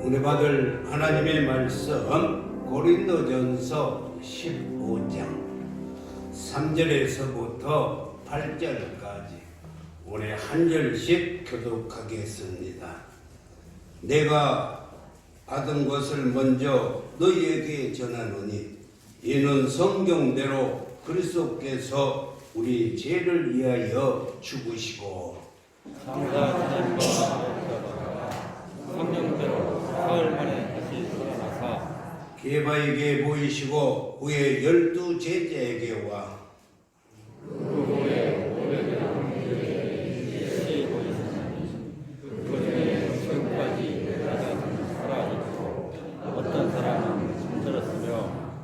은혜 받을 하나님의 말씀 고린도전서 15장 3절에서부터 8절까지 오늘 한 절씩 교독하겠습니다. 내가 받은 것을 먼저 너희에게 전하노니 이는 성경대로 그리스도께서 우리 죄를 위하여 죽으시고 성자하나님과 성령대로 사흘 만에 다시 살아나사 게바에게 보이시고 후에 12 제자에게와 그 후에 500여 다시 보이시니 그 중에 지금까지 살아있고 어떤 사람은 잠들었으며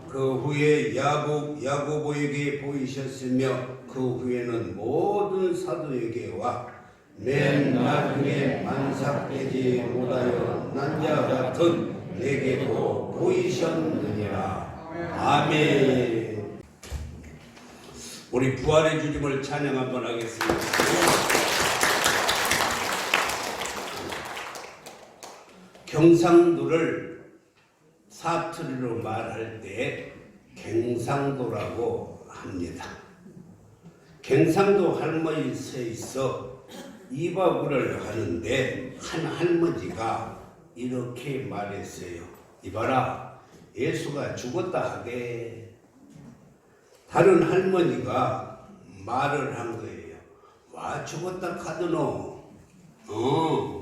그 후에 야고보에게 보이셨으며 그 후에는 모든 사도에게와 맨 나중에 만삭되지 못하여 난자 같은 내게도 보이셨느니라. 아멘. 우리 부활의 주님을 찬양 한번 하겠습니다. 경상도를 사투리로 말할 때 갱상도라고 합니다. 경상도 할머니 서 있어 이바구를 하는데 한 할머니가 이렇게 말했어요. 이봐라, 예수가 죽었다 하게. 다른 할머니가 말을 한 거예요. 와, 죽었다 카드노.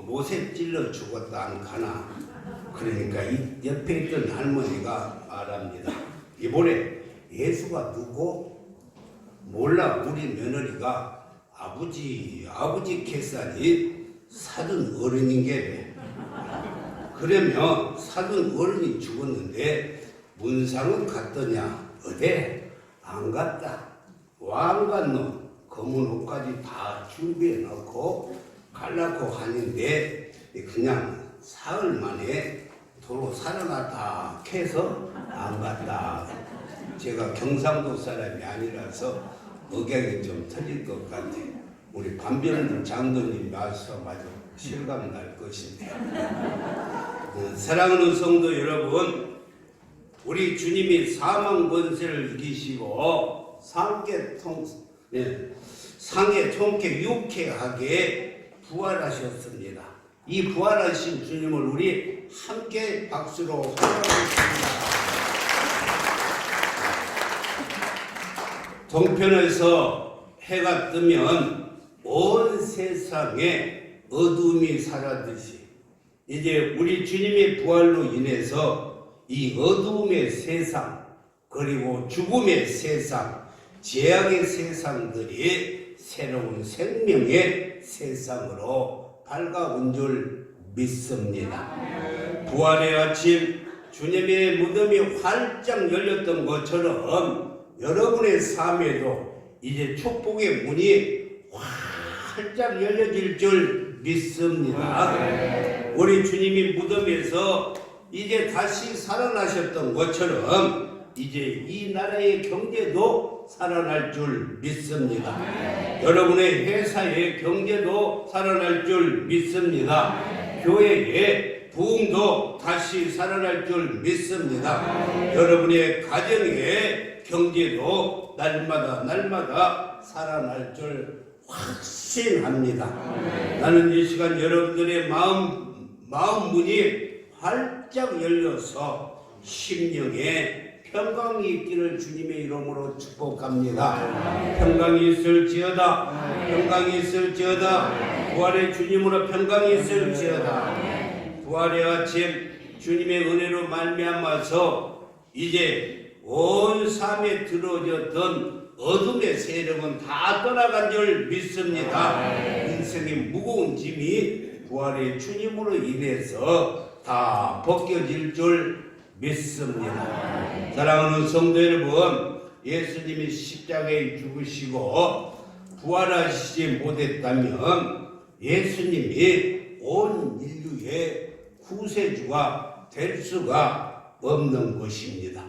못에 찔러 죽었다 안 가나. 그러니까 이 옆에 있던 할머니가 말합니다. 이번에 예수가 누구? 몰라. 우리 며느리가 아버지 계산이 사돈 어른인게. 그러면 사돈 어른이 죽었는데 문상은 갔더냐? 어디? 안 갔다. 와, 안 갔노? 검은 옷까지 다 준비해 놓고 갈라고 하는데 그냥 사흘 만에 도로 살아났다 해서 안 갔다. 제가 경상도 사람이 아니라서 억양이 좀 틀릴 것 같아. 우리 반변 장로님 와서 마저 실감 날 것인데. 사랑하는 성도 여러분, 우리 주님이 사망 권세를 이기시고 상해 통쾌 유쾌하게 부활하셨습니다. 이 부활하신 주님을 우리 함께 박수로 환영하겠습니다. 동편에서 해가 뜨면 온 세상에 어둠이 사라지듯이 이제 우리 주님의 부활로 인해서 이 어둠의 세상 그리고 죽음의 세상, 죄악의 세상들이 새로운 생명의 세상으로 밝아온 줄 믿습니다. 부활의 아침 주님의 무덤이 활짝 열렸던 것처럼 여러분의 삶에도 이제 축복의 문이 활짝 열려질 줄 믿습니다. 우리 주님이 무덤에서 이제 다시 살아나셨던 것처럼 이제 이 나라의 경제도 살아날 줄 믿습니다. 여러분의 회사의 경제도 살아날 줄 믿습니다. 교회의 부흥도 다시 살아날 줄 믿습니다. 여러분의 가정의 경제도 날마다 살아날 줄 확신합니다. 나는 이 시간 여러분들의 마음 문이 활짝 열려서 심령에 평강이 있기를 주님의 이름으로 축복합니다. 평강이 있을지어다. 평강이 있을지어다. 부활의 주님으로 평강이 있을지어다. 부활의 아침 주님의 은혜로 말미암아서 이제 온 삶에 들어졌던 어둠의 세력은 다 떠나간 줄 믿습니다. 인생의 무거운 짐이 부활의 주님으로 인해서 다 벗겨질 줄 믿습니다. 사랑하는 성도 여러분, 예수님이 십자가에 죽으시고 부활하시지 못했다면 예수님이 온 인류의 구세주가 될 수가 없는 것입니다.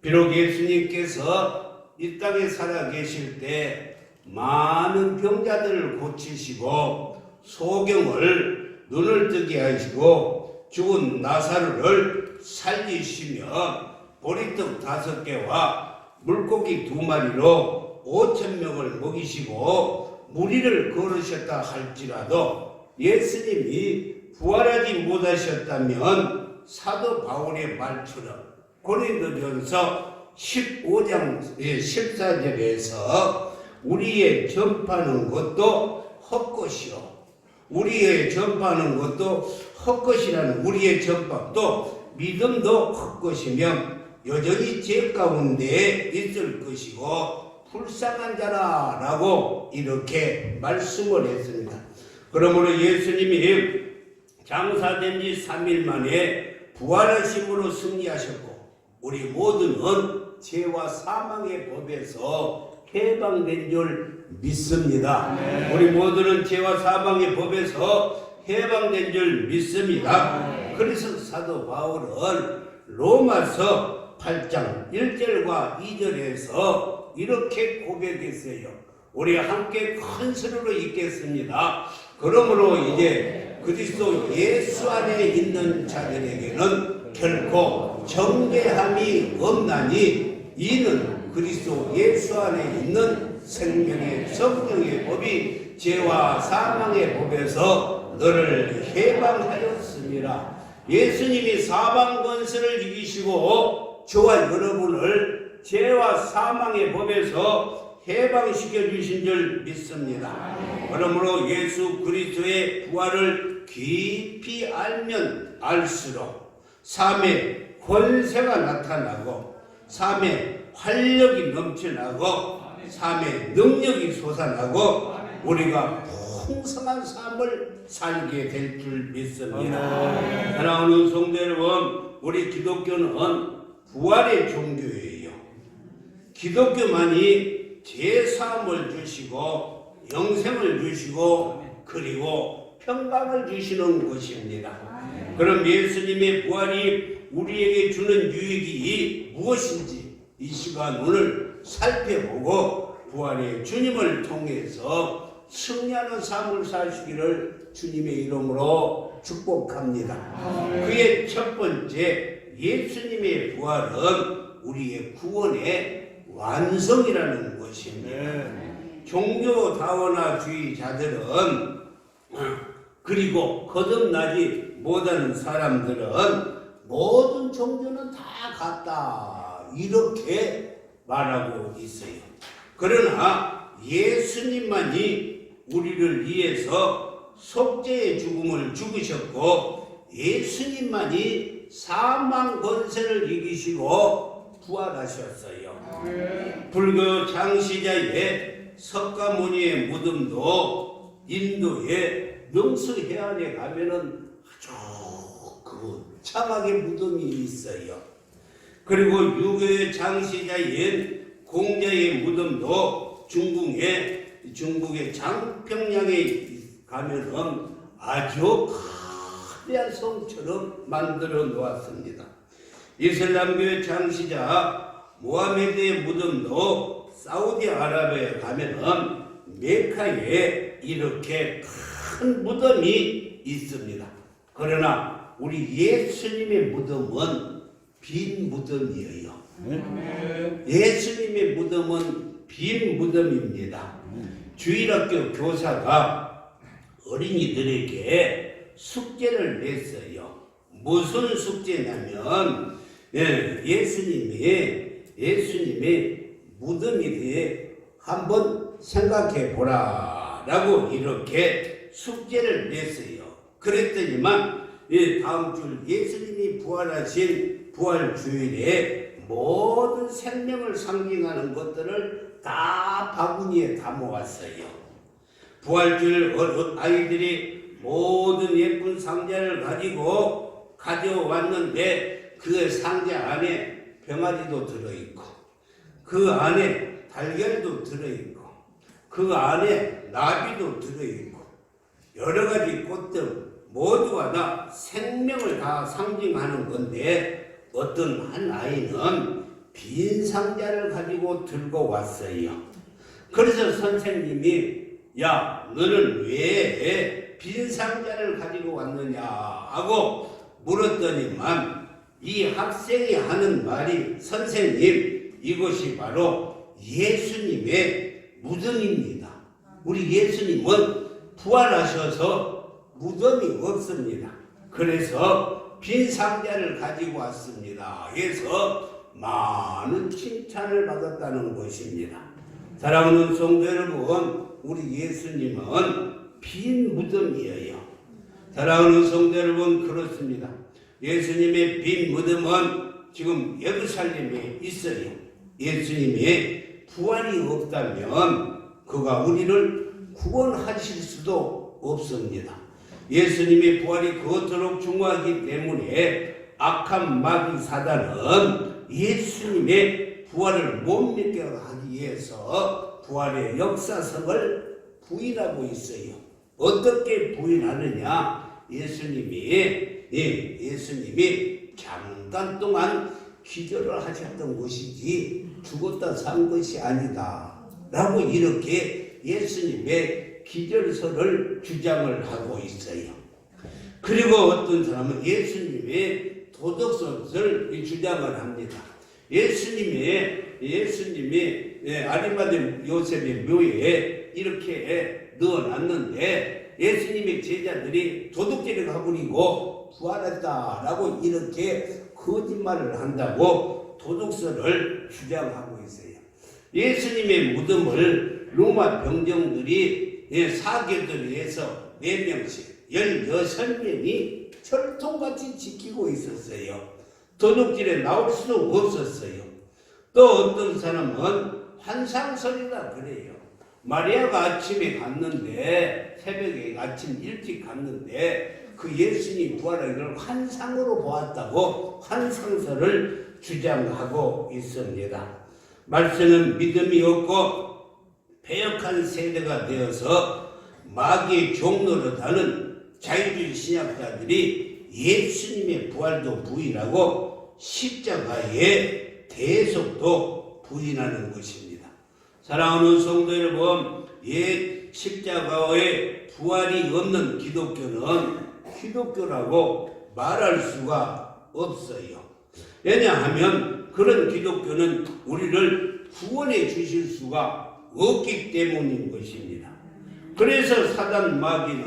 비록 예수님께서 이 땅에 살아 계실 때 많은 병자들을 고치시고 소경을 눈을 뜨게 하시고 죽은 나사로를 살리시며 보리떡 5개와 물고기 2마리로 5,000명을 먹이시고 무리를 걸으셨다 할지라도 예수님이 부활하지 못하셨다면 사도 바울의 말처럼 고린도전서 15장 14절에서 우리의 전파하는 것도 헛것이요 우리의 전파하는 것도 헛것이라는 우리의 전파도 믿음도 헛것이며 여전히 죄 가운데 있을 것이고 불쌍한 자라라고 이렇게 말씀을 했습니다. 그러므로 예수님이 장사된 지 3일 만에 부활하심으로 승리하셨고 우리 모두는 죄와 사망의 법에서 해방된 줄 믿습니다. 우리 모두는 죄와 사망의 법에서 해방된 줄 믿습니다. 그래서 사도 바울은 로마서 8장 1절과 2절에서 이렇게 고백했어요. 우리 함께 큰 소리로 읽겠습니다. 그러므로 이제 그리스도 예수 안에 있는 자들에게는 결코 정죄함이 없나니 이는 그리스도 예수 안에 있는 생명의 성령의 법이 죄와 사망의 법에서 너를 해방하였습니다. 예수님이 사망 권세를 이기시고 저와 여러분을 죄와 사망의 법에서 해방시켜 주신 줄 믿습니다. 그러므로 예수 그리스도의 부활을 깊이 알면 알수록 삶의 권세가 나타나고 삶의 활력이 넘쳐나고 삶의 능력이 솟아나고 우리가 풍성한 삶을 살게 될 줄 믿습니다. 사랑하는 성도 여러분, 우리 기독교는 부활의 종교예요. 기독교만이 제사함을 주시고 영생을 주시고 그리고 평강을 주시는 것입니다. 그럼 예수님의 부활이 우리에게 주는 유익이 무엇인지 이 시간 오늘 살펴보고 부활의 주님을 통해서 승리하는 삶을 사시기를 주님의 이름으로 축복합니다. 그의 첫 번째 예수님의 부활은 우리의 구원의 완성이라는 것입니다. 종교다원주의자들은 그리고 거듭나지 못하는 사람들은 모든 종교는 다 같다 이렇게 말하고 있어요. 그러나 예수님만이 우리를 위해서 속죄의 죽음을 죽으셨고 예수님만이 사망 권세를 이기시고 부활하셨어요. 불교 장시자의 석가모니의 무덤도 인도의 능수 해안에 가면은 아주 그 참하게 무덤이 있어요. 그리고 유교의 장시자인 공자의 무덤도 중국의 장평양에 가면은 아주 거대한 성처럼 만들어 놓았습니다. 이슬람교의 장시자 모하메드의 무덤도 사우디아라비아에 가면은 메카에 이렇게 큰 무덤이 있습니다. 그러나 우리 예수님의 무덤은 빈 무덤이에요. 예수님의 무덤은 빈 무덤입니다. 주일학교 교사가 어린이들에게 숙제를 냈어요. 무슨 숙제냐면 예수님의 무덤에 대해 한번 생각해 보라 라고 이렇게 숙제를 냈어요. 그랬더니만 다음 주 예수님이 부활하신 부활주일에 모든 생명을 상징하는 것들을 다 바구니에 담아왔어요. 부활주일 아이들이 모든 예쁜 상자를 가지고 가져왔는데 그 상자 안에 병아리도 들어있고 그 안에 달걀도 들어있고 그 안에 나비도 들어있고 여러 가지 꽃들 모두가 다 생명을 다 상징하는 건데 어떤 한 아이는 빈 상자를 가지고 들고 왔어요. 그래서 선생님이 야 너는 왜 빈 상자를 가지고 왔느냐 하고 물었더니만 이 학생이 하는 말이 선생님 이것이 바로 예수님의 무덤입니다. 우리 예수님은 부활하셔서 무덤이 없습니다. 그래서 빈 상자를 가지고 왔습니다. 그래서 많은 칭찬을 받았다는 것입니다. 사랑하는 성도 여러분, 우리 예수님은 빈 무덤이에요. 사랑하는 성도 여러분, 그렇습니다. 예수님의 빈 무덤은 지금 예루살렘에 있어요. 예수님의 부활이 없다면 그가 우리를 구원하실 수도 없습니다. 예수님의 부활이 그토록 중요하기 때문에 악한 마귀 사단은 예수님의 부활을 못 믿게 하기 위해서 부활의 역사성을 부인하고 있어요. 어떻게 부인하느냐? 예수님이 잠깐 동안 기절을 하셨던 것이지 죽었다 산 것이 아니다 라고 이렇게 예수님의 기절설을 주장을 하고 있어요. 그리고 어떤 사람은 예수님의 도덕성을 주장을 합니다. 예수님이 아리마대 요셉의 묘에 이렇게 넣어놨는데 예수님의 제자들이 도둑질을 가버리고 부활했다라고 이렇게 거짓말을 한다고 도둑설을 주장하고 있어요. 예수님의 무덤을 로마 병정들이 사교들에서 4명씩 16명이 철통같이 지키고 있었어요. 도둑질에 나올 수도 없었어요. 또 어떤 사람은 환상설이라 그래요. 마리아가 아침에 갔는데, 새벽에 아침 일찍 갔는데 그 예수님 부활하기를 환상으로 보았다고 환상설을 주장하고 있습니다. 말씀은 믿음이 없고 배역한 세대가 되어서 마귀의 종노릇하는 자유주의 신학자들이 예수님의 부활도 부인하고 십자가의 대속도 부인하는 것입니다. 사랑하는 성도 여러분, 십자가의 부활이 없는 기독교는 기독교라고 말할 수가 없어요. 왜냐하면 그런 기독교는 우리를 구원해 주실 수가 없기 때문인 것입니다. 그래서 사단 마귀는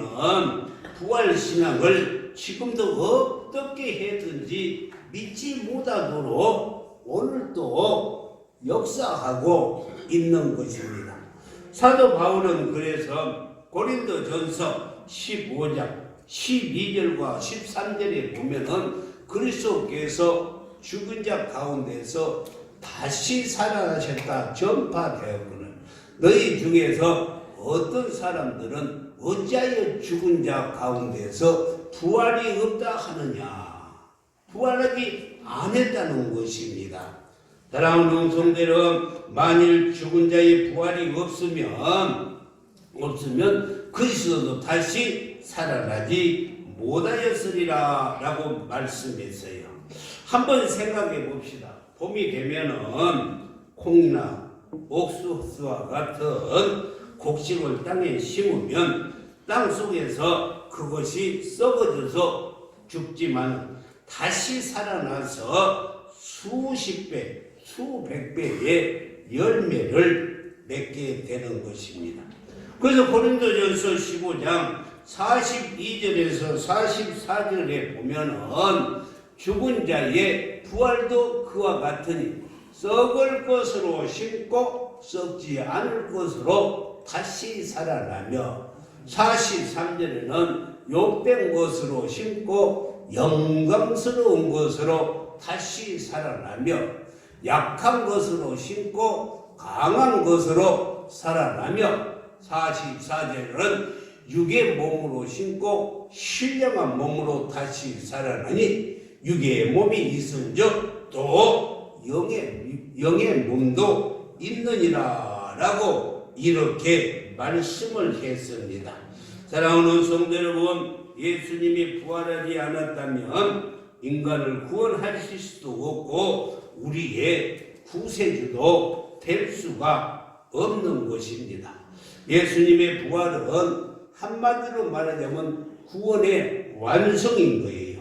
부활신앙을 지금도 어떻게 해든지 믿지 못하도록 오늘도 역사하고 있는 것입니다. 사도 바울은 그래서 고린도전서 15장 12절과 13절에 보면은 그리스도께서 죽은 자 가운데서 다시 살아나셨다 전파되었거늘 너희 중에서 어떤 사람들은 어찌하여 죽은 자 가운데서 부활이 없다 하느냐? 부활하지 않았다는 것입니다. 사랑하는 성도들은 만일 죽은 자의 부활이 없으면 그리스도도 다시 살아나지 못하였으리라 라고 말씀했어요. 한번 생각해 봅시다. 봄이 되면은 콩이나 옥수수와 같은 곡식을 땅에 심으면 땅 속에서 그것이 썩어져서 죽지만 다시 살아나서 수십 배, 수백 배의 열매를 맺게 되는 것입니다. 그래서 고린도전서 15장 42절에서 44절에 보면은 죽은 자의 부활도 그와 같으니 썩을 것으로 심고 썩지 않을 것으로 다시 살아나며 43절에는 욕된 것으로 심고 영광스러운 것으로 다시 살아나며 약한 것으로 심고 강한 것으로 살아나며 44절은 육의 몸으로 심고 신령한 몸으로 다시 살아나니 육의 몸이 있은즉 또 영의 몸도 있느니라 라고 이렇게 말씀을 했습니다. 사랑하는 성도 여러분, 예수님이 부활하지 않았다면 인간을 구원하실 수도 없고 우리의 구세주도 될 수가 없는 것입니다. 예수님의 부활은 한마디로 말하자면 구원의 완성인 거예요.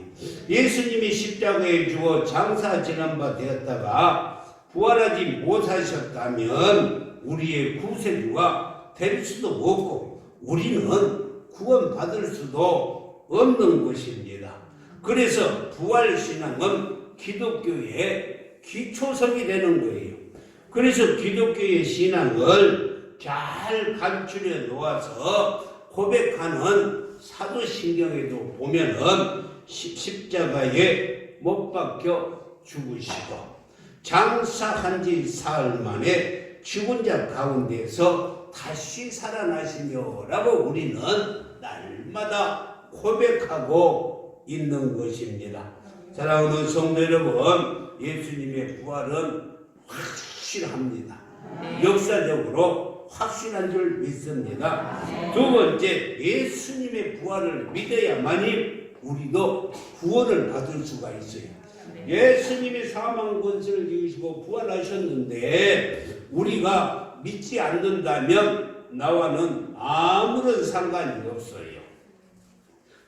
예수님이 십자가에 죽어 장사 지난 바 되었다가 부활하지 못하셨다면 우리의 구세주가 될 수도 없고 우리는 구원받을 수도 없는 것입니다. 그래서 부활신앙은 기독교의 기초성이 되는 거예요. 그래서 기독교의 신앙을 잘 간추려 놓아서 고백하는 사도신경에도 보면은 십자가에 못 박혀 죽으시고 장사한 지 사흘 만에 죽은 자 가운데서 다시 살아나시며 라고 우리는 날마다 고백하고 있는 것입니다. 사랑하는 성도 여러분, 예수님의 부활은 확실합니다. 역사적으로 확실한 줄 믿습니다. 두 번째, 예수님의 부활을 믿어야만이 우리도 구원을 받을 수가 있어요. 예수님이 사망 권세를 이기시고 부활하셨는데 우리가 믿지 않는다면 나와는 아무런 상관이 없어요.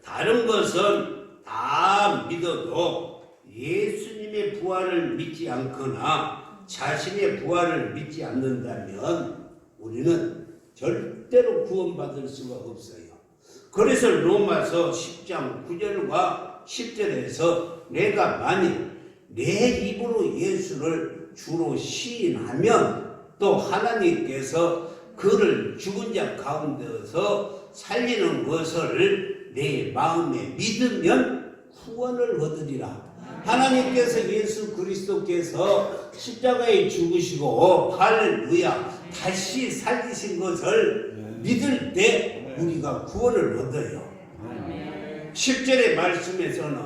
다른 것은 다 믿어도 예수님의 부활을 믿지 않거나 자신의 부활을 믿지 않는다면 우리는 절대로 구원받을 수가 없어요. 그래서 로마서 10장 9절과 10절에서 내가 만일 내 입으로 예수를 주로 시인하면 또 하나님께서 그를 죽은 자 가운데서 살리는 것을 내 마음에 믿으면 구원을 얻으리라. 하나님께서 예수 그리스도께서 십자가에 죽으시고 할렐루야 다시 살리신 것을 믿을 때 우리가 구원을 얻어요. 10절의 말씀에서는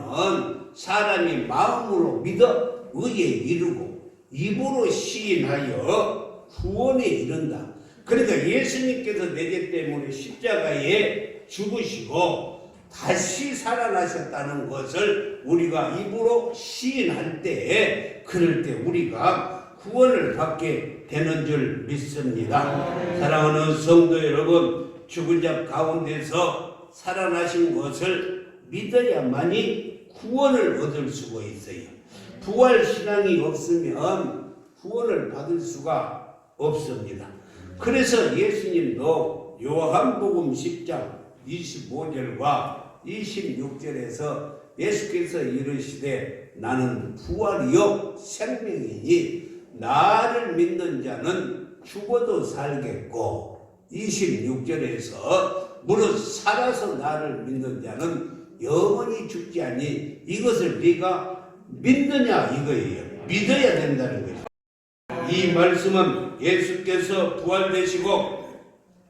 사람이 마음으로 믿어 의에 이르고 입으로 시인하여 구원에 이른다. 그러니까 예수님께서 내 죄 때문에 십자가에 죽으시고 다시 살아나셨다는 것을 우리가 입으로 시인할 때 그럴 때 우리가 구원을 받게 되는 줄 믿습니다. 사랑하는 성도 여러분, 죽은 자 가운데서 살아나신 것을 믿어야만이 구원을 얻을 수가 있어요. 부활신앙이 없으면 구원을 받을 수가 없습니다. 그래서 예수님도 요한복음 10장 25절과 26절에서 예수께서 이르시되 나는 부활이요 생명이니 나를 믿는 자는 죽어도 살겠고 26절에서 무릇 살아서 나를 믿는 자는 영원히 죽지 않니 이것을 네가 믿느냐 이거예요. 믿어야 된다는 거죠. 이 말씀은 예수께서 부활되시고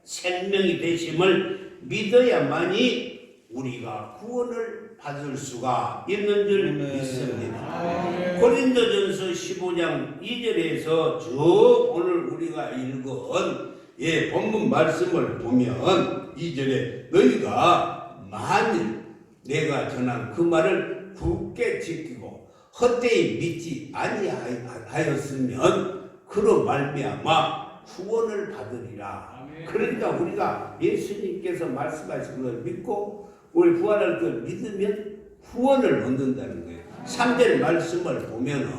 생명이 되심을 믿어야만이 우리가 구원을 받을 수가 있는 줄 믿습니다. 고린도전서 15장 2절에서 쭉 오늘 우리가 읽은 본문 말씀을 보면 2절에 너희가 만일 내가 전한 그 말을 굳게 지키고 헛되이 믿지 아니하였으면 그로 말미암아 구원을 받으리라. 그러니까 우리가 예수님께서 말씀하신 걸 믿고 우리 부활할 걸 믿으면 구원을 얻는다는 거예요. 3절 말씀을 보면은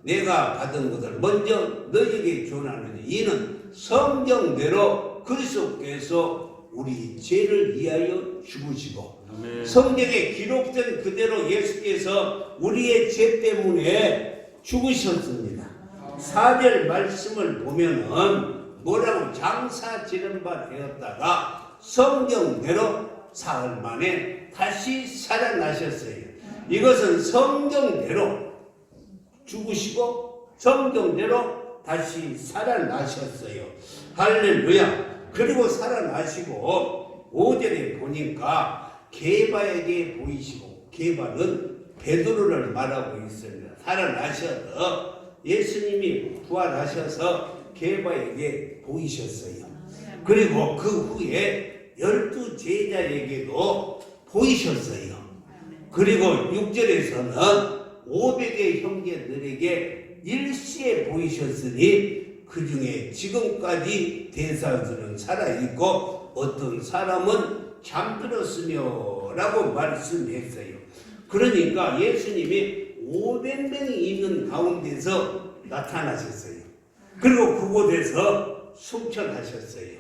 내가 받은 것을 먼저 너희에게 전하느니 이는 성경대로 그리스도께서 우리 죄를 위하여 죽으시고 성경에 기록된 그대로 예수께서 우리의 죄 때문에 죽으셨습니다. 4절 말씀을 보면은 뭐라고 장사 지는 바 되었다가 성경대로 사흘 만에 다시 살아나셨어요. 이것은 성경대로 죽으시고 성경대로 다시 살아나셨어요. 할렐루야. 그리고 살아나시고 5절에 보니까 게바에게 보이시고 게바는 베드로를 말하고 있습니다. 살아나셔서 예수님이 부활하셔서 게바에게 보이셨어요. 그리고 그 후에 12 제자에게도 보이셨어요. 그리고 6절에서는 500의 형제들에게 일시에 보이셨으니 그 중에 지금까지 대사들은 살아있고 어떤 사람은 잠들었으며 라고 말씀했어요. 그러니까 예수님이 500명이 있는 가운데서 나타나셨어요. 그리고 그곳에서 승천하셨어요.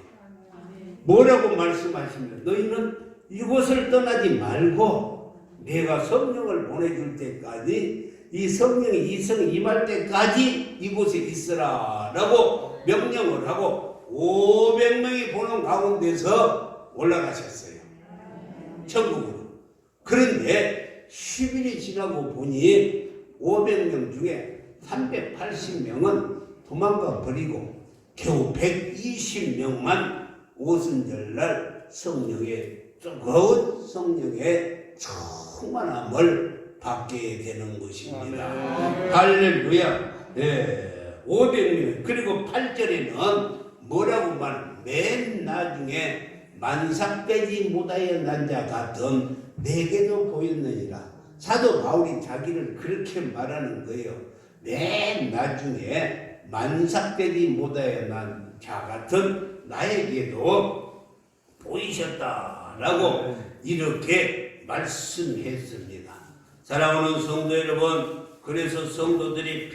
뭐라고 말씀하시면 너희는 이곳을 떠나지 말고 내가 성령을 보내줄 때까지 이 성령이 이성 임할 때까지 이곳에 있으라 라고 명령을 하고 500명이 보는 가운데서 올라가셨어요. 천국으로. 그런데 10일이 지나고 보니 500명 중에 380명은 도망가 버리고 겨우 120명만 오순절날 성령의 뜨거운 성령의 충만함을 받게 되는 것입니다. 할렐루야. 500명. 그리고 8절에는 뭐라고 말하면 맨 나중에 만삭되지 못하여 난 자 같은 내게도 보였느니라. 사도 바울이 자기를 그렇게 말하는 거예요. 맨 나중에 만삭되지 못하여 난 자 같은 나에게도 보이셨다라고 이렇게 말씀했습니다. 사랑하는 성도 여러분, 그래서 성도들을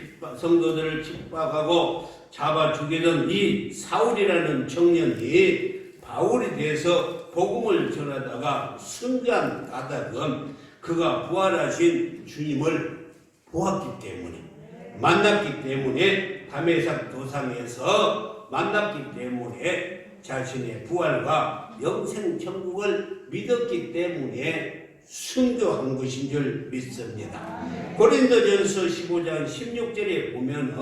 핍박하고 잡아 죽이던 이 사울이라는 청년이 바울에 대해서 복음을 전하다가 순간 까닭은 그가 부활하신 주님을 보았기 때문에, 만났기 때문에, 다메섹 도상에서 만났기 때문에 자신의 부활과 영생 천국을 믿었기 때문에 순교한 것인 줄 믿습니다. 고린도전서 15장 16절에 보면은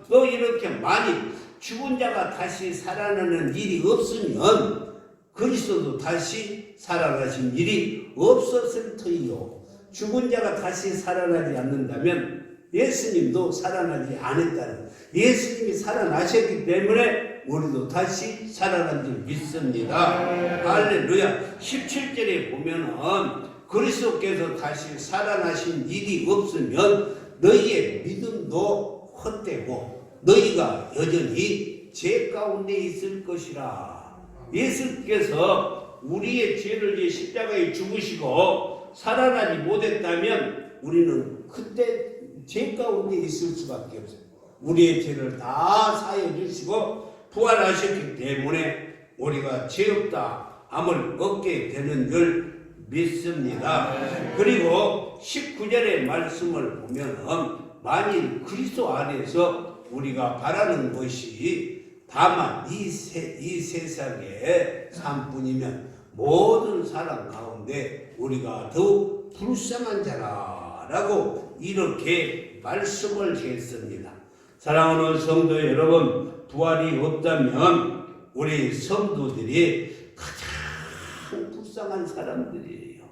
또 이렇게 많이 죽은 자가 다시 살아나는 일이 없으면 그리스도도 다시 살아나신 일이 없었을 터이요. 죽은 자가 다시 살아나지 않는다면 예수님도 살아나지 않았다는, 예수님이 살아나셨기 때문에 우리도 다시 살아난 줄 믿습니다. 할렐루야. 17절에 보면은 그리스도께서 다시 살아나신 일이 없으면 너희의 믿음도 헛되고 너희가 여전히 죄 가운데 있을 것이라. 예수께서 우리의 죄를 십자가에 죽으시고 살아나지 못했다면 우리는 그때 죄 가운데 있을 수밖에 없어요. 우리의 죄를 다 사해 주시고 부활하셨기 때문에 우리가 죄 없다 함을 얻게 되는 줄 믿습니다. 그리고 19절의 말씀을 보면 만일 그리스도 안에서 우리가 바라는 것이 다만 이 세상의 삶뿐이면 모든 사람 가운데 우리가 더욱 불쌍한 자라라고 이렇게 말씀을 했습니다. 사랑하는 성도 여러분, 부활이 없다면 우리 성도들이 가장 불쌍한 사람들이에요.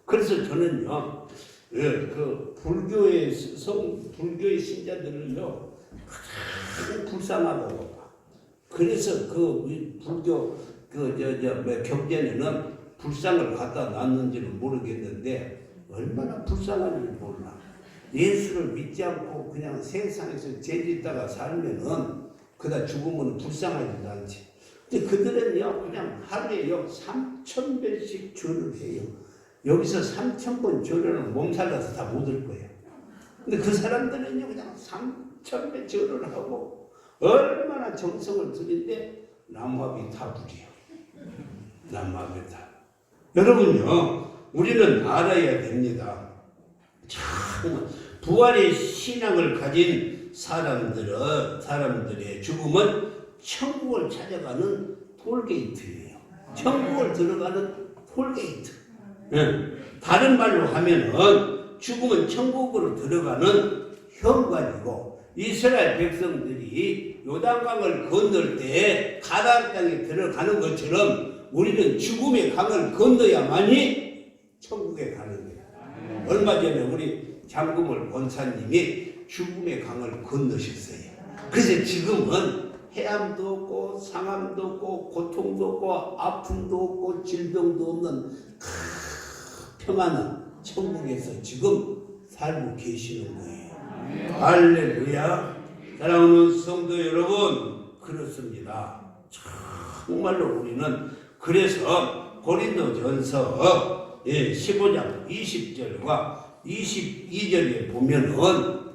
그래서 저는요, 그 불교의 신자들을요 가장 불쌍하다고 봐. 그래서 그 불교 경전에는 불쌍을 갖다 놨는지는 모르겠는데 얼마나 불쌍한지 몰라. 예수를 믿지 않고 그냥 세상에서 죄짓다가 살면은 그다 죽으면 불쌍하지도 않지. 근데 그들은요 그냥 하루에요 3,000배씩 절을 해요. 여기서 3,000번 절을 몸살나서 다 못 할 거예요. 근데 그 사람들은요 그냥 3,000배 절을 하고 얼마나 정성을 들인데 남합이 다 불이에요. 남합이 다. 여러분요, 우리는 알아야 됩니다. 참 부활의 신앙을 가진 사람들의 죽음은 천국을 찾아가는 톨게이트예요. 천국을 들어가는 톨게이트. 다른 말로 하면은 죽음은 천국으로 들어가는 현관이고, 이스라엘 백성들이 요단강을 건널 때 가나안 땅에 들어가는 것처럼 우리는 죽음의 강을 건너야만이 천국에 가는 거예요. 얼마 전에 우리 장금월 권사님이 죽음의 강을 건너셨어요. 그래서 지금은 해암도 없고 상암도 없고 고통도 없고 아픔도 없고 질병도 없는 평안한 천국에서 지금 살고 계시는 거예요. 할렐루야. 사랑하는 성도 여러분, 그렇습니다. 정말로 우리는 그래서 고린도전서 예, 15장 20절과 22절에 보면은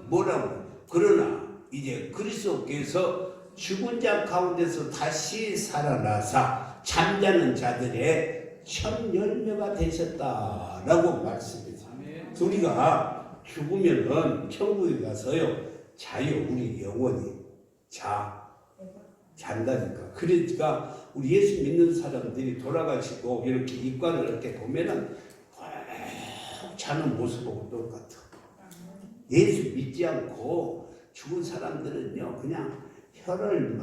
뭐라고? 그러나 이제 그리스도께서 죽은 자 가운데서 다시 살아나사 잠자는 자들의 첫 열매가 되셨다라고 말씀했어요. 우리가 죽으면은 천국에 가서요 자요. 우리 영혼이 잔다니까. 그러니까 우리 예수 믿는 사람들이 돌아가시고 이렇게 입관을 이렇게 보면은 꼭 자는 모습하고 똑같아. 예수 믿지 않고 죽은 사람들은요 그냥 혀를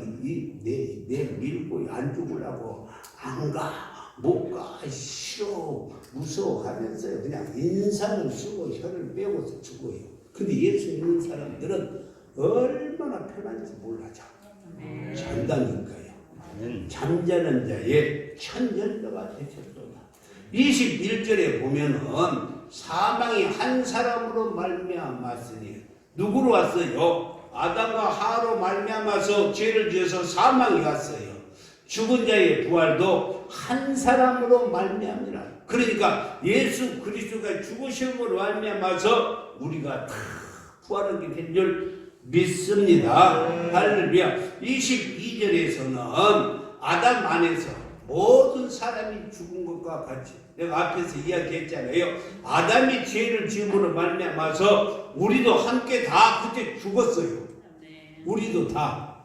밀고 안 죽으려고 안 가, 못 가, 싫어, 무서워하면서요 그냥 인상을 쓰고 혀를 빼고서 죽어요. 근데 예수 믿는 사람들은 얼마나 편한지 몰라죠. 잔다니까요. 잠자는 자의 첫 열매가 되셨도다. 21절에 보면은 사망이 한 사람으로 말미암았으니 누구로 왔어요? 아담과 하와로 말미암아서 죄를 지어서 사망이 왔어요. 죽은 자의 부활도 한 사람으로 말미암니라. 그러니까 예수 그리스도가 죽으심으로 말미암아서 우리가 다 부활하게 된 줄 믿습니다. 할렐루야. 22절에서는 아담 안에서 모든 사람이 죽은 것과 같이 내가 앞에서 이야기했잖아요. 아담이 죄를 지음으로 말미암아서 우리도 함께 다 그때 죽었어요. 우리도 다.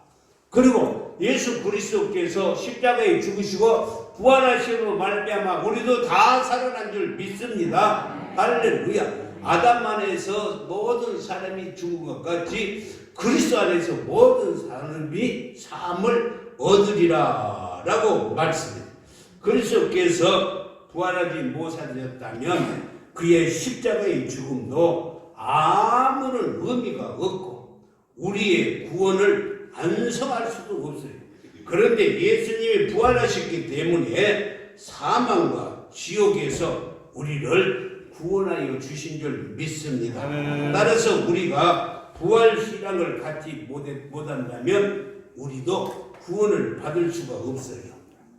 그리고 예수 그리스도께서 십자가에 죽으시고 부활하심으로 말미암아 우리도 다 살아난 줄 믿습니다. 할렐루야. 아담 안에서 모든 사람이 죽은 것 같이 그리스도 안에서 모든 사람이 삶을 얻으리라 라고 말씀합니다. 그리스도께서 부활하지 못하셨다면 그의 십자가의 죽음도 아무런 의미가 없고 우리의 구원을 완성할 수도 없어요. 그런데 예수님이 부활하셨기 때문에 사망과 지옥에서 우리를 구원하여 주신 줄 믿습니다. 따라서 우리가 부활신앙을 갖지 못한다면 우리도 구원을 받을 수가 없어요.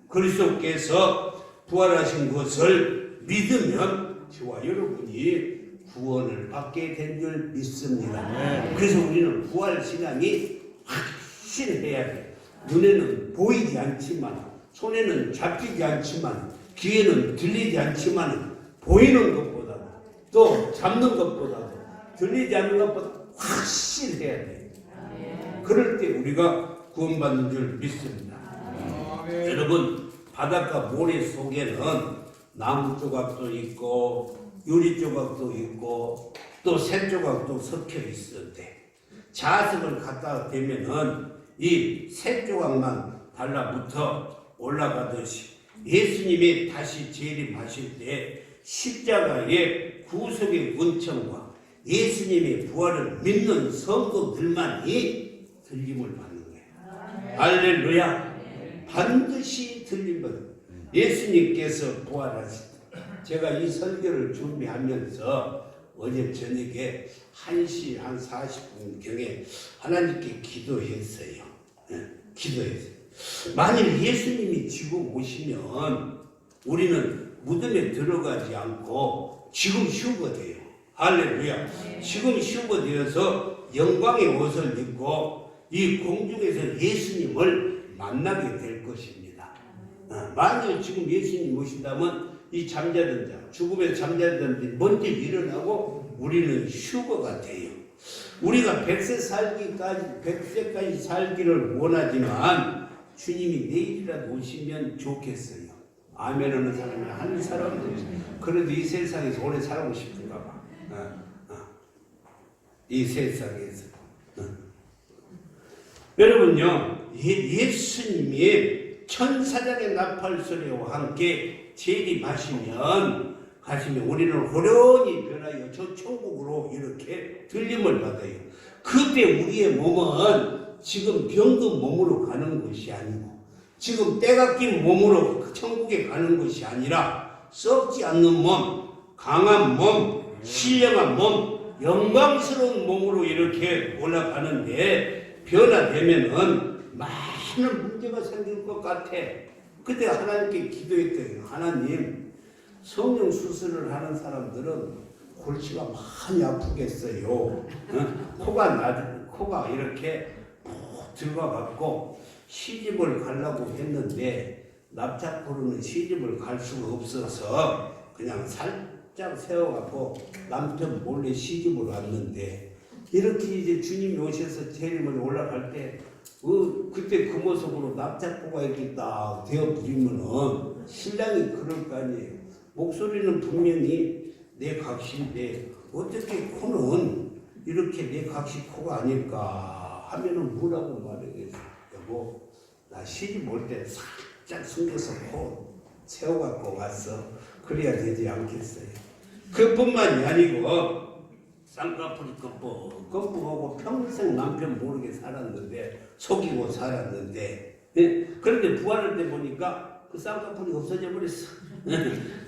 그리스도께서 부활하신 것을 믿으면 저와 여러분이 구원을 받게 된 줄 믿습니다. 그래서 우리는 부활신앙이 확실해야 돼. 눈에는 보이지 않지만 손에는 잡히지 않지만 귀에는 들리지 않지만 보이는 것보다 또 잡는 것보다도 들리지 않는 것보다 확실해야 돼. 그럴 때 우리가 구원받는 줄 믿습니다. 여러분 바닷가 모래 속에는 나무 조각도 있고 유리 조각도 있고 또 새 조각도 섞여 있었는데 자석을 갖다 대면은 이 새 조각만 달라붙어 올라가듯이 예수님이 다시 재림하실 때 십자가의 구속의 은총과 예수님의 부활을 믿는 성도들만이 들림을 받는 거예요. 할렐루야. 반드시 들림을. 예수님께서 부활하실 때 제가 이 설교를 준비하면서 어제 저녁에 1시 한 40분경에 하나님께 기도했어요. 기도했어요. 만일 예수님이 지금 오시면 우리는 무덤에 들어가지 않고 지금 휴거돼요. 할렐루야. 지금 휴거되어서 영광의 옷을 입고 이 공중에서 예수님을 만나게 될 것입니다. 만일 지금 예수님 오신다면 이 잠자는 자, 죽음에 잠자는 자들이 먼저 일어나고 우리는 휴거가 돼요. 우리가 100세까지 살기를 원하지만 주님이 내일이라도 오시면 좋겠어요. 아멘 하는 사람이 한 사람도 그래도 이 세상에서 오래 살고 싶은가 봐. 이 세상에서. 여러분요, 예수님이 천사장의 나팔소리와 함께 재림하시면 우리는 호련히 변하여 저 천국으로 이렇게 들림을 받아요. 그때 우리의 몸은 지금 병든 몸으로 가는 것이 아니고 지금 때가 낀 몸으로 천국에 가는 것이 아니라 썩지 않는 몸, 강한 몸, 신령한 몸, 영광스러운 몸으로 이렇게 올라가는데 변화되면은 많은 문제가 생길 것 같아. 그때 하나님께 기도했더니 하나님 성령 수술을 하는 사람들은 골치가 많이 아프겠어요. 코가 이렇게 푹 들어가갖고 시집을 가려고 했는데 납작부르는 시집을 갈 수가 없어서 그냥 살짝 세워갖고 남편 몰래 시집을 왔는데 이렇게 이제 주님이 오셔서 재림을 올라갈 때 그때 그 모습으로 납작코가 이렇게 딱 되어 부리면은 신랑이 그럴 거 아니에요. 목소리는 분명히 내 각시인데 어떻게 코는 이렇게 내 각시 코가 아닐까 하면은 뭐라고 말하겠어요. 여보, 나 시집 올 때 살짝 숨겨서 코 세워갖고 왔어. 그래야 되지 않겠어요. 그뿐만이 아니고 쌍꺼풀이 껌뻑하고 평생 남편 모르게 살았는데 속이고 살았는데 그런데 부활할 때 보니까 그 쌍꺼풀이 없어져 버렸어.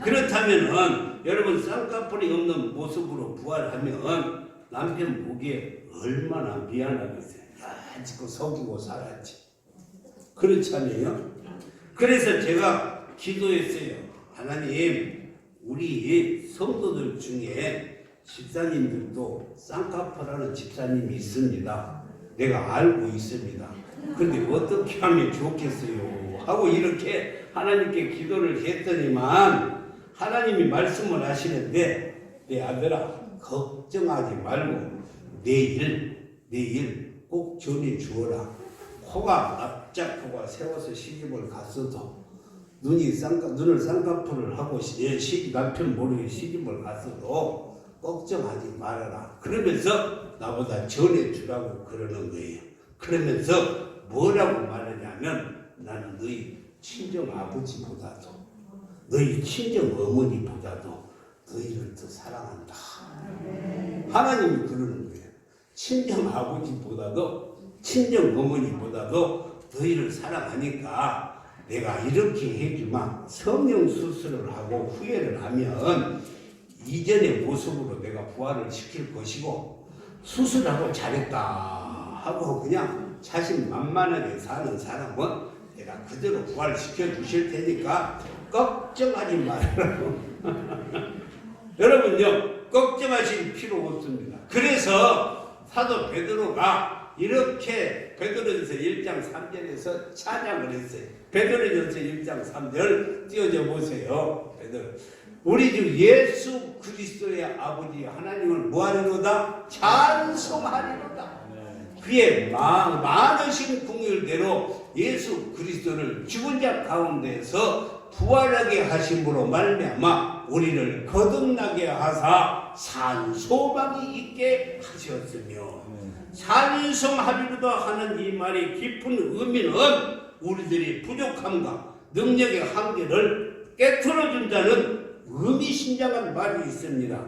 그렇다면은 여러분 쌍꺼풀이 없는 모습으로 부활하면 남편 보기에 얼마나 미안하겠어요. 야, 지금 속이고 살았지. 그렇지 않아요? 그래서 제가 기도했어요. 하나님, 우리 성도들 중에 집사님들도 쌍꺼풀하는 집사님이 있습니다. 내가 알고 있습니다. 그런데 어떻게 하면 좋겠어요? 하고 이렇게 하나님께 기도를 했더니만 하나님이 말씀을 하시는데 내 아들아 걱정하지 말고 내일 꼭 전해 주어라. 코가 납작코가 세워서 시집을 갔어도 눈을 쌍꺼풀을 하고 남편 모르게 시집을 갔어도 걱정하지 말아라. 그러면서 나보다 전해주라고 그러는 거예요. 그러면서 뭐라고 말하냐면 나는 너희 친정 아버지보다도 너희 친정 어머니보다도 너희를 더 사랑한다. 하나님이 그러는 거예요. 친정 아버지보다도 친정 어머니보다도 너희를 사랑하니까 내가 이렇게 해주마. 성령 수술을 하고 후회를 하면 이전의 모습으로 내가 부활을 시킬 것이고 수술하고 잘했다 하고 그냥 자신만만하게 사는 사람은 내가 그대로 부활시켜 주실 테니까 걱정하지 말라고. 여러분요, 걱정하실 필요 없습니다. 그래서 사도 베드로가 이렇게 베드로전서 1장 3절에서 찬양을 했어요. 베드로전서 1장 3절 띄워줘 보세요. 베드로. 우리 주 예수 그리스도의 아버지 하나님을 뭐하리로다? 찬송하리로다. 그의 많으신 긍휼대로 예수 그리스도를 죽은 자 가운데서 부활하게 하심으로 말미암아 우리를 거듭나게 하사 산 소망이 있게 하셨으며 찬송하리로다 하는 이 말의 깊은 의미는 우리들이 부족함과 능력의 한계를 깨트려준다는 의미심장한 말이 있습니다.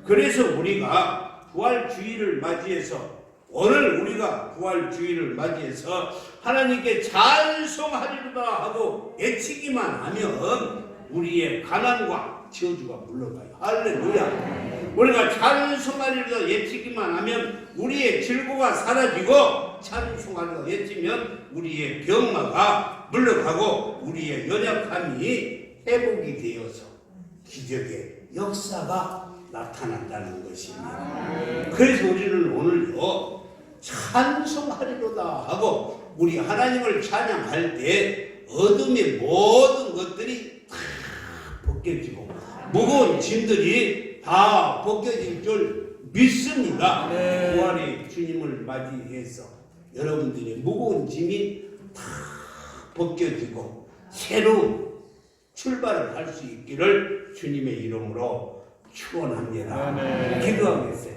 그래서 우리가 부활주의를 맞이해서 오늘 우리가 부활주의를 맞이해서 하나님께 찬송하리로다 하고 외치기만 하면 우리의 가난과 저주가 물러가요. 할렐루야. 우리가 찬송하리로다 외치기만 하면 우리의 질고가 사라지고 찬송하리로다 외치면 우리의 병마가 물러가고 우리의 연약함이 회복이 되어서 기적의 역사가 나타난다는 것입니다. 그래서 우리는 오늘요 찬송하리로다 하고 우리 하나님을 찬양할 때 어둠의 모든 것들이 다 벗겨지고 무거운 짐들이 다 벗겨질 줄 믿습니다. 부활의 주님을 맞이해서 여러분들의 무거운 짐이 다 벗겨지고 새로운 출발을 할 수 있기를 주님의 이름으로 축원합니다. 기도하겠어요.